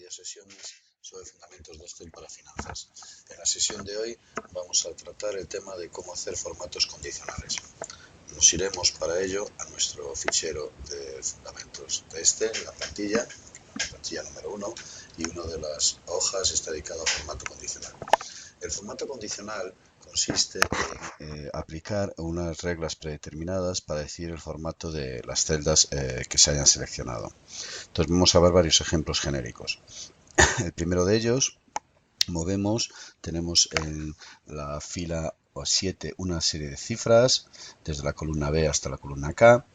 varias sesiones sobre fundamentos de Excel para finanzas. En la sesión de hoy vamos a tratar el tema de cómo hacer formatos condicionales. Nos iremos para ello a nuestro fichero de fundamentos de Excel, la plantilla número 1, y una de las hojas está dedicada a formato condicional. El formato condicional consiste en aplicar unas reglas predeterminadas para decidir el formato de las celdas que se hayan seleccionado. Entonces vamos a ver varios ejemplos genéricos. El primero de ellos, tenemos en la fila 7 una serie de cifras, desde la columna B hasta la columna K,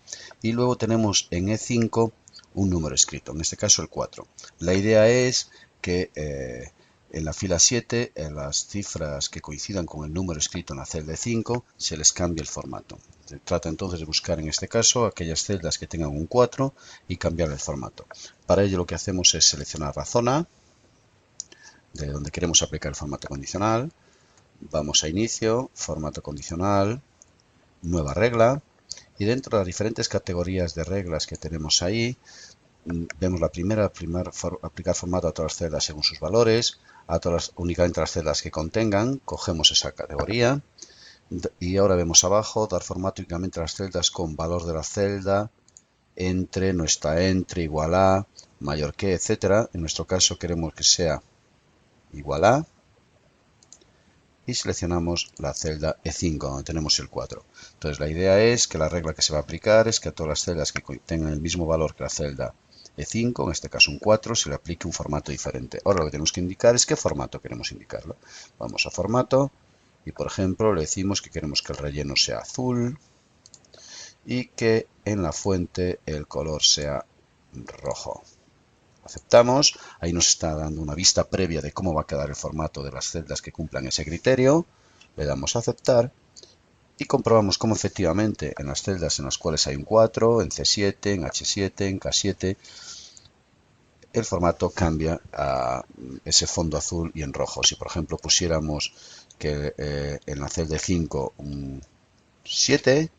y luego tenemos en E5 un número escrito, en este caso el 4. La idea es que en la fila 7, en las cifras que coincidan con el número escrito en la celda 5, se les cambie el formato. Se trata entonces de buscar en este caso aquellas celdas que tengan un 4 y cambiar el formato. Para ello lo que hacemos es seleccionar la zona de donde queremos aplicar el formato condicional. Vamos a inicio, formato condicional, nueva regla, y dentro de las diferentes categorías de reglas que tenemos ahí, vemos la primera, aplicar formato a todas las celdas según sus valores, únicamente a las celdas que contengan, cogemos esa categoría, y ahora vemos abajo, dar formato únicamente a las celdas con valor de la celda, entre, no está entre, igual a, mayor que, etcétera. En nuestro caso queremos que sea igual a, y seleccionamos la celda E5 donde tenemos el 4. Entonces la idea es que la regla que se va a aplicar es que a todas las celdas que tengan el mismo valor que la celda E5, en este caso un 4, se le aplique un formato diferente. Ahora lo que tenemos que indicar es qué formato queremos indicarlo. Vamos a formato y por ejemplo le decimos que queremos que el relleno sea azul y que en la fuente el color sea rojo. Aceptamos, ahí nos está dando una vista previa de cómo va a quedar el formato de las celdas que cumplan ese criterio. Le damos a aceptar y comprobamos cómo efectivamente en las celdas en las cuales hay un 4, en C7, en H7, en K7, el formato cambia a ese fondo azul y en rojo. Si por ejemplo pusiéramos que en la celda 5 un 7,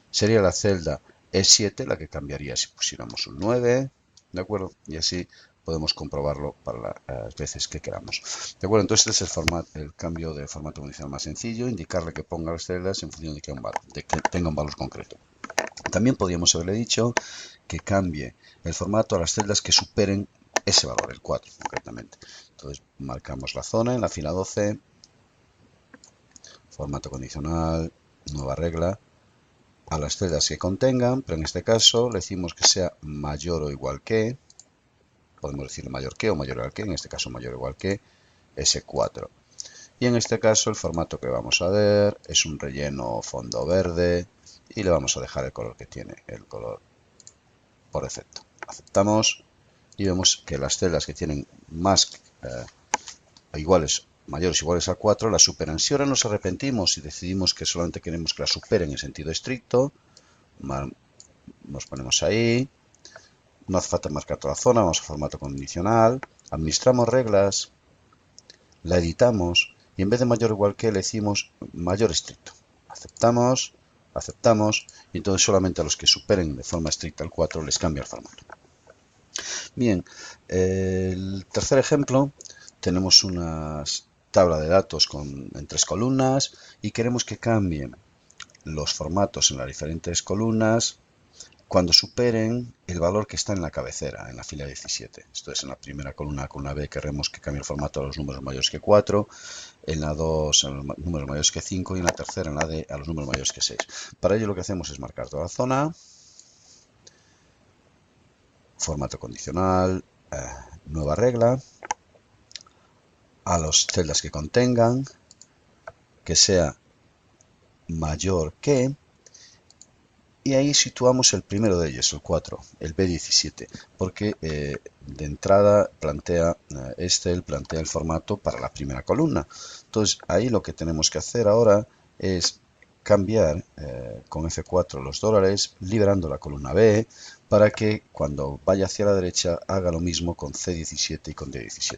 sería la celda E7 la que cambiaría si pusiéramos un 9, ¿de acuerdo? Y así podemos comprobarlo para las veces que queramos. ¿De acuerdo? Entonces este es el cambio de formato condicional más sencillo, indicarle que ponga las celdas en función de que tenga un valor concreto. También podríamos haberle dicho que cambie el formato a las celdas que superen ese valor, el 4 concretamente. Entonces marcamos la zona en la fila 12, formato condicional, nueva regla, a las celdas que contengan, pero en este caso le decimos que sea mayor o igual que, podemos decir mayor que o mayor o igual que, en este caso mayor o igual que ese 4. Y en este caso el formato que vamos a ver es un relleno fondo verde y le vamos a dejar el color que tiene, el color por defecto. Aceptamos y vemos que las celdas que tienen más mayores o iguales a 4 las superan. Si ahora nos arrepentimos y decidimos que solamente queremos que las superen en sentido estricto, nos ponemos ahí, no hace falta marcar toda la zona, vamos a formato condicional, administramos reglas, la editamos y en vez de mayor o igual que le decimos mayor estricto. Aceptamos y entonces solamente a los que superen de forma estricta el 4 les cambia el formato. Bien, el tercer ejemplo, tenemos una tabla de datos en 3 columnas y queremos que cambien los formatos en las diferentes columnas cuando superen el valor que está en la cabecera, en la fila 17. Esto es en la primera columna, columna B, queremos que cambie el formato a los números mayores que 4, en la 2 a los números mayores que 5 y en la tercera, en la D, a los números mayores que 6. Para ello lo que hacemos es marcar toda la zona, formato condicional, nueva regla, a las celdas que contengan, que sea mayor que, y ahí situamos el primero de ellos, el 4, el B17, porque de entrada plantea el formato para la primera columna. Entonces ahí lo que tenemos que hacer ahora es cambiar con F4 los dólares, liberando la columna B, para que cuando vaya hacia la derecha haga lo mismo con C17 y con D17.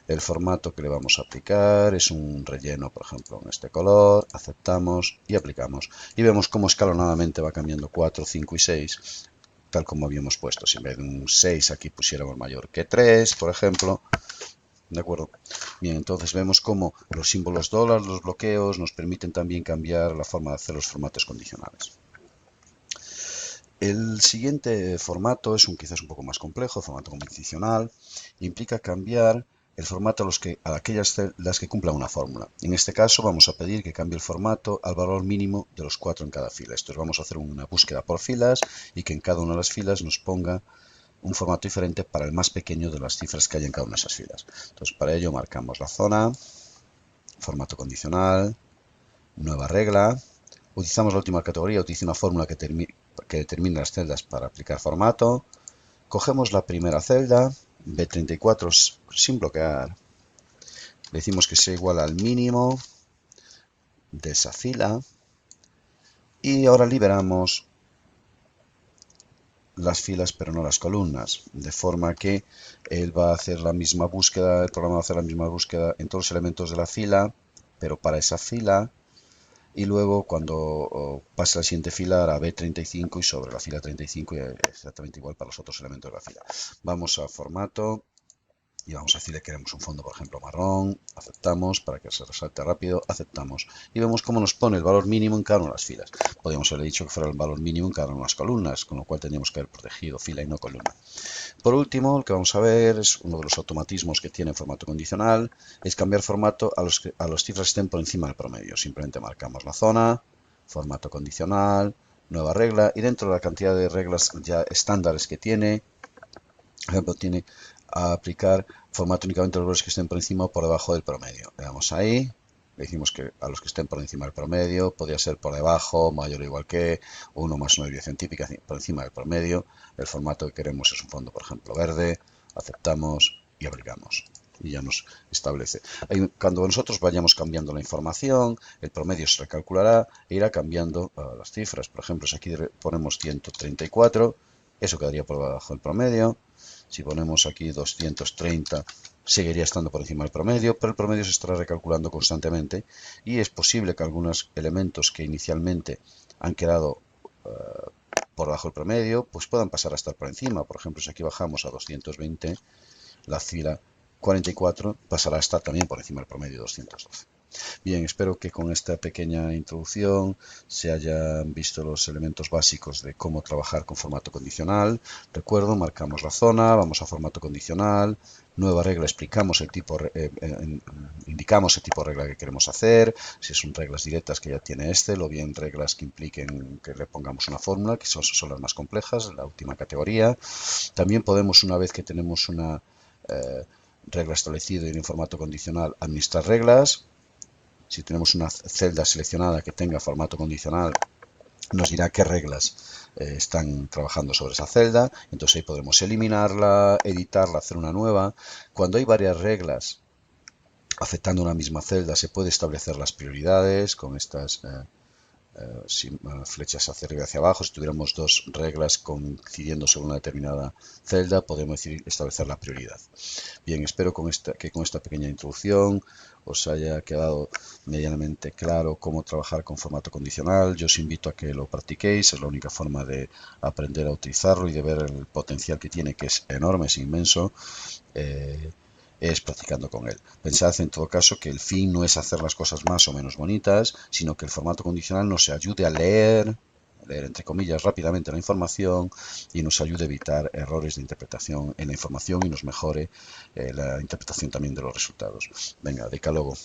El formato que le vamos a aplicar es un relleno, por ejemplo, en este color, aceptamos y aplicamos. Y vemos cómo escalonadamente va cambiando 4, 5 y 6 tal como habíamos puesto. Si en vez de un 6 aquí pusiéramos mayor que 3, por ejemplo. ¿De acuerdo? Bien, entonces vemos cómo los símbolos dólar, los bloqueos, nos permiten también cambiar la forma de hacer los formatos condicionales. El siguiente formato es quizás un poco más complejo, formato condicional. Implica cambiar el formato a aquellas celdas que cumplan una fórmula. En este caso vamos a pedir que cambie el formato al valor mínimo de los 4 en cada fila. Esto es, vamos a hacer una búsqueda por filas y que en cada una de las filas nos ponga un formato diferente para el más pequeño de las cifras que hay en cada una de esas filas. Entonces, para ello marcamos la zona, formato condicional, nueva regla. Utilizamos la última categoría, utiliza una fórmula que determine las celdas para aplicar formato. Cogemos la primera celda, B34 sin bloquear. Le decimos que sea igual al mínimo de esa fila. Y ahora liberamos las filas pero no las columnas, de forma que él va a hacer la misma búsqueda, el programa va a hacer la misma búsqueda en todos los elementos de la fila, pero para esa fila, y luego cuando pase a la siguiente fila hará B35 y sobre la fila 35 y exactamente igual para los otros elementos de la fila. Vamos a formato y vamos a decirle que queremos un fondo, por ejemplo, marrón, aceptamos para que se resalte rápido, aceptamos y vemos cómo nos pone el valor mínimo en cada una de las filas. Podríamos haber dicho que fuera el valor mínimo en cada una de las columnas, con lo cual tendríamos que haber protegido fila y no columna. Por último, lo que vamos a ver es uno de los automatismos que tiene formato condicional, es cambiar formato a los cifras que estén por encima del promedio. Simplemente marcamos la zona, formato condicional, nueva regla y dentro de la cantidad de reglas ya estándares que tiene, por ejemplo, tiene a aplicar formato únicamente a los valores que estén por encima o por debajo del promedio. Le damos ahí, le decimos que a los que estén por encima del promedio, podría ser por debajo, mayor o igual que 1 más una desviación típica por encima del promedio. El formato que queremos es un fondo, por ejemplo, verde, aceptamos y aplicamos. Y ya nos establece. Cuando nosotros vayamos cambiando la información, el promedio se recalculará e irá cambiando las cifras. Por ejemplo, si aquí ponemos 134, eso quedaría por debajo del promedio. Si ponemos aquí 230, seguiría estando por encima del promedio, pero el promedio se estará recalculando constantemente y es posible que algunos elementos que inicialmente han quedado por debajo del promedio, pues puedan pasar a estar por encima. Por ejemplo, si aquí bajamos a 220, la fila 44 pasará a estar también por encima del promedio de 212. Bien, espero que con esta pequeña introducción se hayan visto los elementos básicos de cómo trabajar con formato condicional. Recuerdo, marcamos la zona, vamos a formato condicional, nueva regla, explicamos el tipo, indicamos el tipo de regla que queremos hacer, si son reglas directas que ya tiene o bien reglas que impliquen que le pongamos una fórmula, que son las más complejas, la última categoría. También podemos, una vez que tenemos una regla establecida y en formato condicional, administrar reglas. Si tenemos una celda seleccionada que tenga formato condicional, nos dirá qué reglas están trabajando sobre esa celda. Entonces ahí podremos eliminarla, editarla, hacer una nueva. Cuando hay varias reglas afectando una misma celda, se puede establecer las prioridades con estas flechas hacia arriba y hacia abajo. Si tuviéramos dos reglas coincidiendo sobre una determinada celda, podemos establecer la prioridad. Bien, espero que con esta pequeña introducción os haya quedado medianamente claro cómo trabajar con formato condicional. Yo os invito a que lo practiquéis, es la única forma de aprender a utilizarlo y de ver el potencial que tiene, que es enorme, es inmenso. Es practicando con él. Pensad en todo caso que el fin no es hacer las cosas más o menos bonitas, sino que el formato condicional nos ayude a leer entre comillas rápidamente la información y nos ayude a evitar errores de interpretación en la información y nos mejore la interpretación también de los resultados. Venga, decálogo.